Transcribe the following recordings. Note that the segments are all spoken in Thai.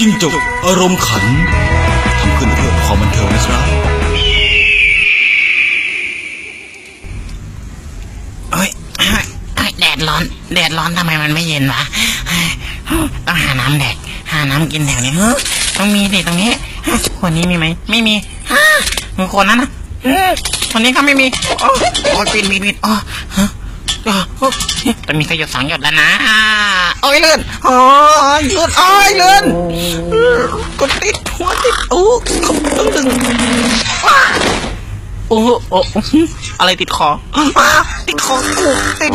จิ้งจกอารมณ์ขันทำขึ้นเพื่อความบันเทิงนะครับแดดร้อนทำไมมันไม่เย็นวะต้องหาน้ำแดกหาน้ำกินแถวนี้ต้องมีสิตรงนี้คนนี้มีไหมไม่มีคนนั้นนะคนนี้ก็ไม่มีโอ้ปิดแต่มีขยด2 หยดแล้วนะโอ้ยเลื่อนโอ้ยเลื่อนกดติดหัวติดต้องดึงโอ้อะไรติดคอติดคอกูติด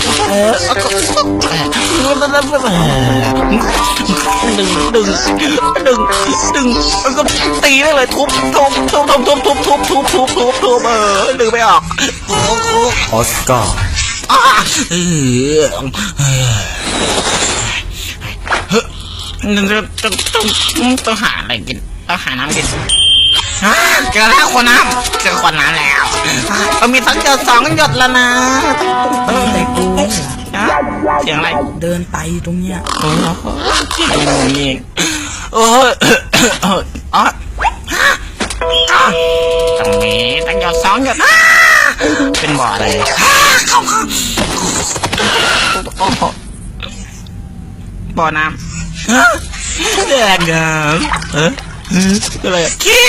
ดึงมันก็ตีได้เลยทุบดึงไม่ออกออสการ์ต้องหาอะไรกินต้องหาน้ำกินเจอแล้วคนน้ำแล้วมันมี2 หยดแล้วนะแต่กูเสียงอะไรเดินไปตรงเนี้ยนี่ตรงนี้ตั้ง2 หยดเป็นบ่ออะไรบ่อน้ำแดงอะไรขี้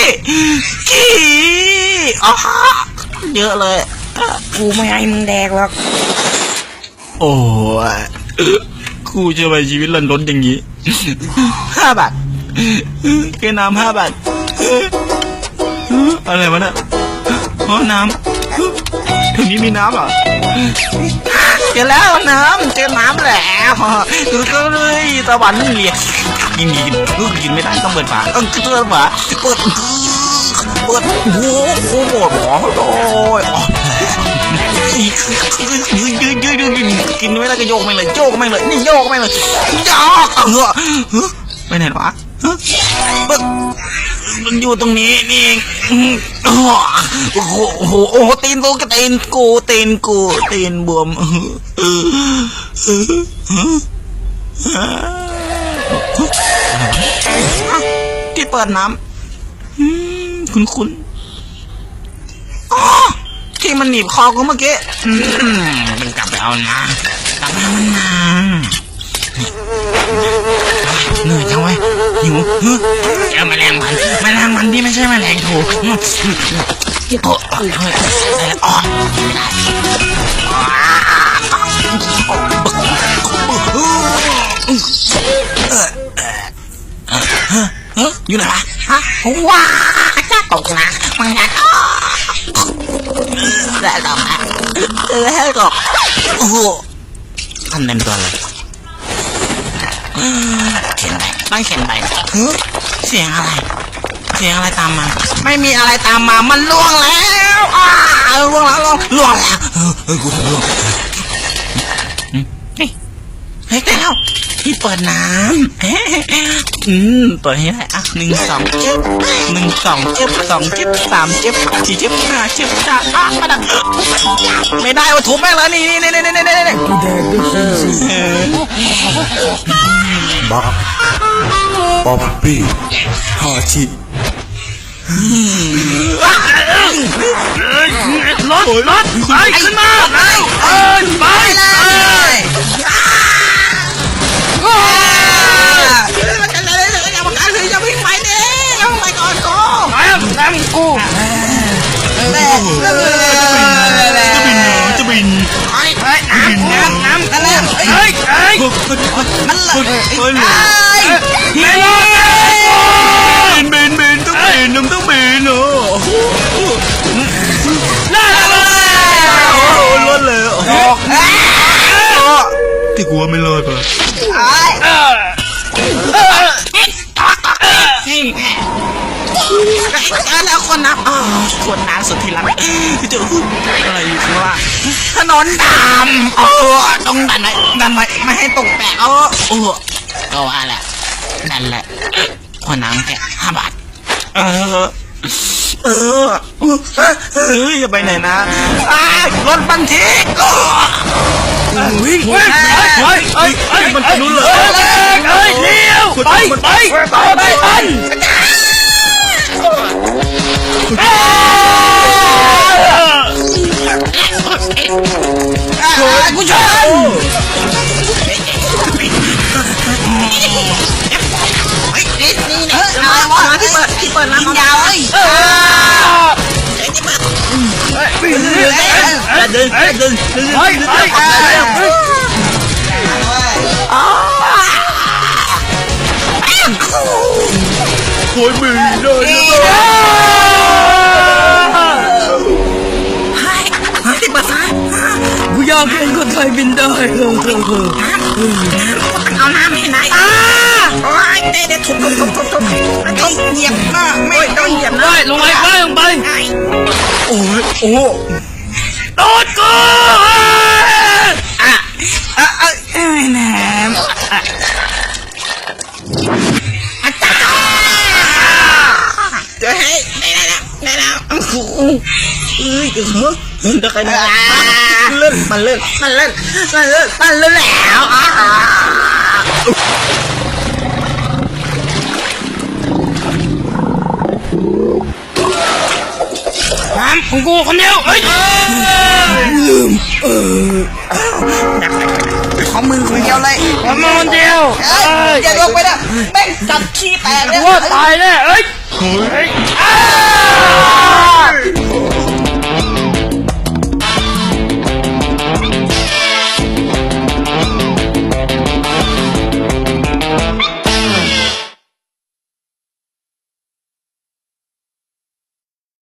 เยอะเลยกูไม่ให้มึงแดกหรอกโอ้กูจะไปชีวิตลันล้นอย่างนี้5 บาทแค่น้ำ5 บาทอะไรวะเนี่ยน้ำถึงนี้มีน้ำอ่ะเจอแล้วน้ำแล้วก็เลยตะวันเรียกกินไม่ได้ต้องเปิดฝาเปิดโอ้โหโอ้ยกินไม่ได้ก็โยกไม่เลยนี่โยกไม่เลยไปไหนวะมันอยู่ตรงนี้นี่โอ้โหตีนบวมที่เปิดน้ำคุ้นที่มันหนีบคอกูเมื่อกี้มันกลับไปเอานะเหนื่อยจังเว้ยหิวเจอแมลงวันที่ไม่ใช่แมลงถูกอยู่ไหนวะว้าตกนะมันจะแล้วก็โอ้โหทำเต็มตัวเลยเขียนไปต้องเขียนไปเสียงอะไรตามมาไม่มีอะไรตามมามันล่วงแล้วล่วงแล้วกูทำล่วงเฮ้ยแต่แล้วที่เปิดน้ำเปิดให้ได้1 2 เจ็บ1 2 เจ็บ2 เจ็บ3 เจ็บ4 เจ็บ5 เจ็บ6 มาดังไม่ได้ว่าถูกแม่งแล้วนี่กูแดกด้วยบักป๊อปปี้ฮาชิรถไปขึ้นมาไปเลยอย่าวิ่งไปดิอย่าวิ่งไปก่อนกูจะบินน้ำกันแล้วมันบินต้องบินรอดเลยที่กลัวไม่รอดป่ะแล้วคนน้ำสุดที่รักเจออะไรอยู่ข้างล่างถนนดำต้องดันไว้ไม่ให้ตกแตกก็ว่าแหละนั่นแหละคนน้ำแค่5 บาทอย่าไปไหนนะรถบรรทุก วิ่ง มันจะนู้นเลย เลี้ยวไปกูชนนี่อะไรวะที่เปิดน้ำยาวเฮ้ยโอยมือเลย ที่ภาษา กูอยากเห็นคนไทยบินได้ เอาน้ำให้ไหนโอ้ยเด็ดทุบต้องเหยียบนะไม่ต้องเหยียบนะ ลงไป โอ้ยโอ้ โดดกูน้ำ เฮ้ยได้แล้วเดี๋ยวใครเนี่ยมันเลื่อนแล้วน้ำของกูคนเดียวของมึงคนเดียวเลย ผมมาคนเดียว อย่าลงไปนะแม่งจับขี้แตกเลย ว่าตายแน่